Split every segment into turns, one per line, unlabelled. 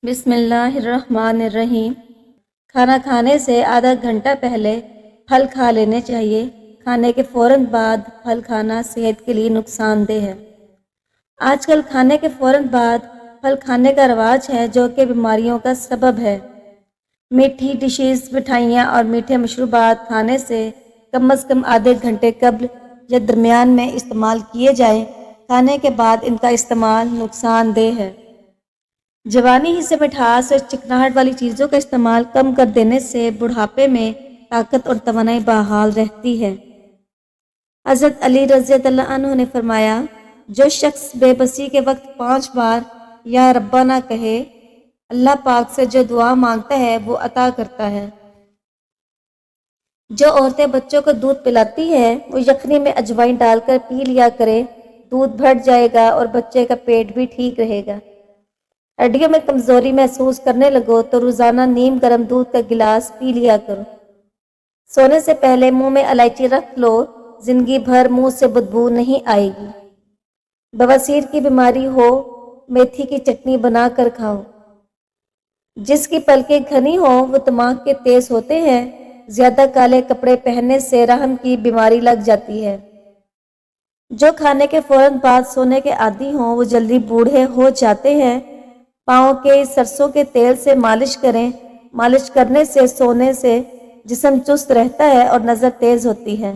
بسم اللہ الرحمن الرحیم۔ کھانا کھانے سے آدھا گھنٹہ پہلے پھل کھا لینے چاہیے۔ کھانے کے فوراً بعد پھل کھانا صحت کے لیے نقصان دہ ہے۔ آج کل کھانے کے فوراً بعد پھل کھانے کا رواج ہے جو کہ بیماریوں کا سبب ہے۔ میٹھی ڈشز، مٹھائیاں اور میٹھے مشروبات کھانے سے کم از کم آدھے گھنٹے قبل یا درمیان میں استعمال کیے جائیں۔ کھانے کے بعد ان کا استعمال نقصان دہ ہے۔ جوانی ہی سے مٹھاس اور چکناہٹ والی چیزوں کا استعمال کم کر دینے سے بڑھاپے میں طاقت اور توانائی بحال رہتی ہے۔ حضرت علی رضی اللہ عنہ نے فرمایا، جو شخص بے بسی کے وقت 5 بار یا ربنا نہ کہے، اللہ پاک سے جو دعا مانگتا ہے وہ عطا کرتا ہے۔ جو عورتیں بچوں کو دودھ پلاتی ہیں وہ یخنی میں اجوائن ڈال کر پی لیا کرے، دودھ بڑھ جائے گا اور بچے کا پیٹ بھی ٹھیک رہے گا۔ ہڈیوں میں کمزوری محسوس کرنے لگو تو روزانہ نیم گرم دودھ کا گلاس پی لیا کرو۔ سونے سے پہلے منہ میں الائچی رکھ لو، زندگی بھر منہ سے بدبو نہیں آئے گی۔ بواسیر کی بیماری ہو، میتھی کی چٹنی بنا کر کھاؤ۔ جس کی پلکیں گھنی ہوں وہ دماغ کے تیز ہوتے ہیں۔ زیادہ کالے کپڑے پہننے سے رحم کی بیماری لگ جاتی ہے۔ جو کھانے کے فوراً بعد سونے کے عادی ہوں وہ جلدی بوڑھے ہو جاتے ہیں۔ پاؤں کے سرسوں کے تیل سے مالش کریں۔ مالش کرنے سے سونے سے جسم چست رہتا ہے اور نظر تیز ہوتی ہے۔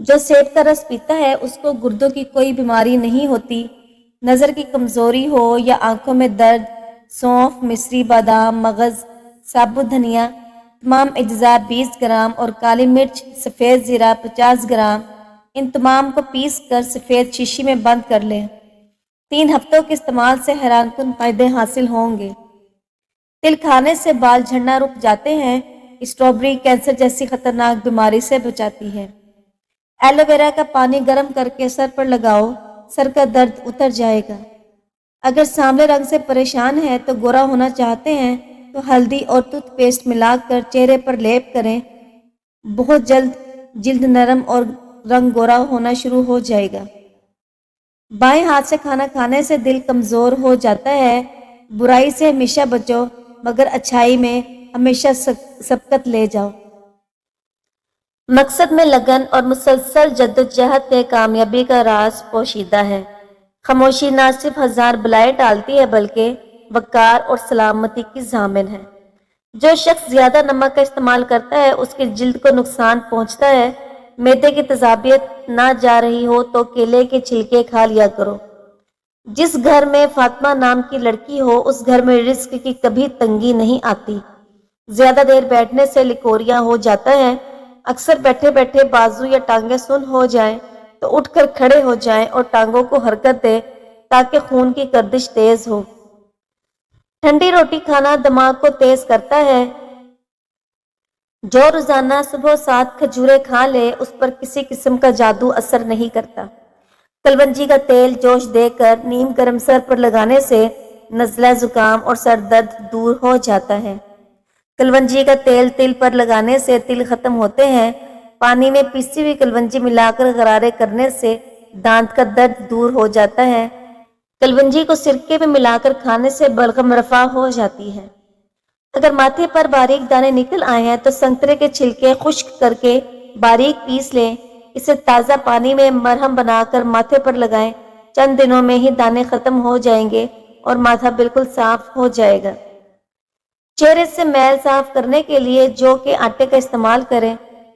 جو سیب کا رس پیتا ہے اس کو گردوں کی کوئی بیماری نہیں ہوتی۔ نظر کی کمزوری ہو یا آنکھوں میں درد، سونف، مصری بادام، مغز، ثابت دھنیا تمام اجزاء 20 گرام اور کالی مرچ، سفید زیرہ 50 گرام، ان تمام کو پیس کر سفید شیشی میں بند کر لیں۔ 3 ہفتوں کے استعمال سے حیران کن فائدے حاصل ہوں گے۔ تل کھانے سے بال جھڑنا رک جاتے ہیں۔ اسٹرابیری کینسر جیسی خطرناک بیماری سے بچاتی ہے۔ ایلو ویرا کا پانی گرم کر کے سر پر لگاؤ، سر کا درد اتر جائے گا۔ اگر سانولے رنگ سے پریشان ہیں تو گورا ہونا چاہتے ہیں تو ہلدی اور ٹوتھ پیسٹ ملا کر چہرے پر لیپ کریں۔ بہت جلد جلد نرم اور رنگ گورا ہونا شروع ہو جائے گا۔ بائیں ہاتھ سے کھانا کھانے سے دل کمزور ہو جاتا ہے۔ برائی سے ہمیشہ بچو مگر اچھائی میں ہمیشہ سبقت لے جاؤ۔ مقصد میں لگن اور مسلسل جدوجہد کے کامیابی کا راز پوشیدہ ہے۔ خاموشی نہ صرف 1000 بلائیں ٹالتی ہے بلکہ وقار اور سلامتی کی ضامن ہے۔ جو شخص زیادہ نمک کا استعمال کرتا ہے اس کی جلد کو نقصان پہنچتا ہے۔ معدے کی تیزابیت نہ جا رہی ہو تو کیلے کے چھلکے کھا لیا کرو۔ جس گھر میں فاطمہ نام کی لڑکی ہو اس گھر میں رزق کی کبھی تنگی نہیں آتی۔ زیادہ دیر بیٹھنے سے لکوریا ہو جاتا ہے۔ اکثر بیٹھے بیٹھے بازو یا ٹانگیں سن ہو جائیں تو اٹھ کر کھڑے ہو جائیں اور ٹانگوں کو حرکت دیں تاکہ خون کی گردش تیز ہو۔ ٹھنڈی روٹی کھانا دماغ کو تیز کرتا ہے۔ جو روزانہ صبح 7 کھجوریں کھا لے اس پر کسی قسم کا جادو اثر نہیں کرتا۔ کلونجی کا تیل جوش دے کر نیم گرم سر پر لگانے سے نزلہ زکام اور سر درد دور ہو جاتا ہے۔ کلونجی کا تیل تل پر لگانے سے تل ختم ہوتے ہیں۔ پانی میں پیسی ہوئی کلونجی ملا کر غرارے کرنے سے دانت کا درد دور ہو جاتا ہے۔ کلونجی کو سرکے میں ملا کر کھانے سے بلغم رفع ہو جاتی ہے۔ اگر ماتھے پر باریک دانے نکل آئے ہیں تو سنترے کے چھلکے خشک کر کے باریک پیس لیں۔ اسے تازہ پانی میں مرہم بنا کر ماتھے پر لگائیں۔ چند دنوں میں ہی دانے ختم ہو جائیں گے اور ماتھا بالکل صاف ہو جائے گا۔ چہرے سے میل صاف کرنے کے لیے جو کے آٹے کا استعمال کریں۔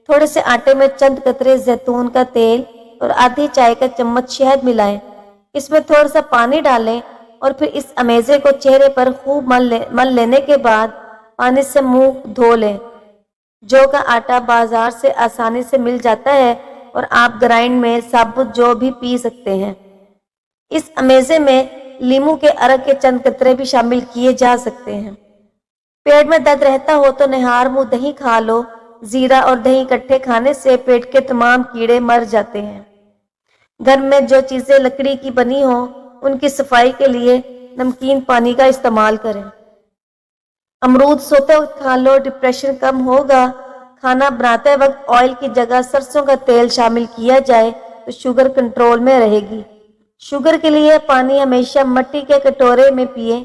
تھوڑے سے آٹے میں چند قطرے زیتون کا تیل اور آدھی چائے کا چمچ شہد ملائیں۔ اس میں تھوڑا سا پانی ڈالیں اور پھر اس امیزے کو چہرے پر خوب مل لینے کے بعد پانی سے منہ دھو لیں۔ جو کا آٹا بازار سے آسانی سے مل جاتا ہے اور آپ گرائنڈ میں ثابت جو بھی پی سکتے ہیں۔ اس امیزے میں لیموں کے عرق کے چند قطرے بھی شامل کیے جا سکتے ہیں۔ پیٹ میں درد رہتا ہو تو نہار منہ دہی کھا لو۔ زیرہ اور دہی اکٹھے کھانے سے پیٹ کے تمام کیڑے مر جاتے ہیں۔ گھر میں جو چیزیں لکڑی کی بنی ہوں ان کی صفائی کے لیے نمکین پانی کا استعمال کریں۔ امرود سوتے وقت کھا لو، ڈپریشن کم ہوگا۔ کھانا بناتے وقت آئل کی جگہ سرسوں کا تیل شامل کیا جائے تو شوگر کنٹرول میں رہے گی۔ شوگر کے لیے پانی ہمیشہ مٹی کے کٹورے میں پئیں۔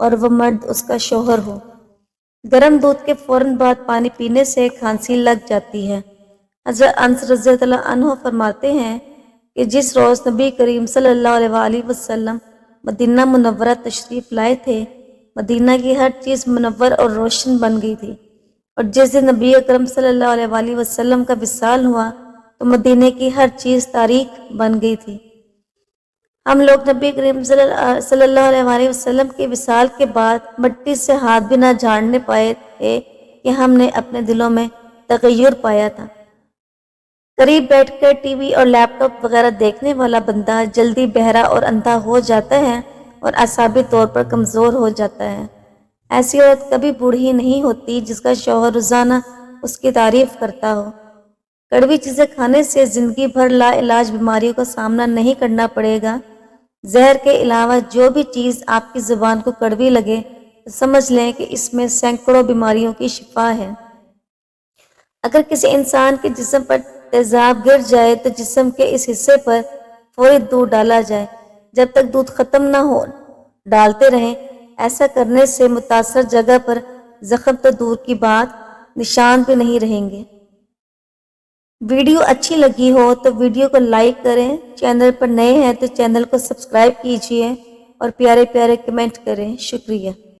اور وہ مرد اس کا شوہر ہو۔ گرم دودھ کے فوراً بعد پانی پینے سے کھانسی لگ جاتی ہے۔ حضرت انس رضی اللہ عنہ فرماتے ہیں کہ جس روز نبی کریم صلی اللہ علیہ وآلہ وسلم مدینہ منورہ تشریف لائے تھے، مدینہ کی ہر چیز منور اور روشن بن گئی تھی، اور جس دن نبی اکرم صلی اللہ علیہ وآلہ وسلم کا وصال ہوا تو مدینہ کی ہر چیز تاریک بن گئی تھی۔ ہم لوگ نبی کریم صلی اللہ علیہ وآلہ وسلم کے وصال کے بعد مٹی سے ہاتھ بھی نہ جھاڑنے پائے تھے کہ ہم نے اپنے دلوں میں تغیر پایا تھا۔ قریب بیٹھ کر ٹی وی اور لیپ ٹاپ وغیرہ دیکھنے والا بندہ جلدی بہرا اور اندھا ہو جاتا ہے اور اعصابی طور پر کمزور ہو جاتا ہے۔ ایسی عورت کبھی بوڑھی نہیں ہوتی جس کا شوہر روزانہ اس کی تعریف کرتا ہو۔ کڑوی چیزیں کھانے سے زندگی بھر لا علاج بیماریوں کا سامنا نہیں کرنا پڑے گا۔ زہر کے علاوہ جو بھی چیز آپ کی زبان کو کڑوی لگے تو سمجھ لیں کہ اس میں سینکڑوں بیماریوں کی شفا ہے۔ اگر کسی انسان کے جسم پر تیزاب گر جائے تو جسم کے اس حصے پر فوری دودھ ڈالا جائے جب تک دودھ ختم نہ ہو، ڈالتے رہیں۔ ایسا کرنے سے متاثر جگہ پر زخم تو دور کی بات، نشان بھی نہیں رہیں گے۔ ویڈیو اچھی لگی ہو تو ویڈیو کو لائک کریں، چینل پر نئے ہیں تو چینل کو سبسکرائب کیجیے اور پیارے پیارے کمنٹ کریں۔ شکریہ۔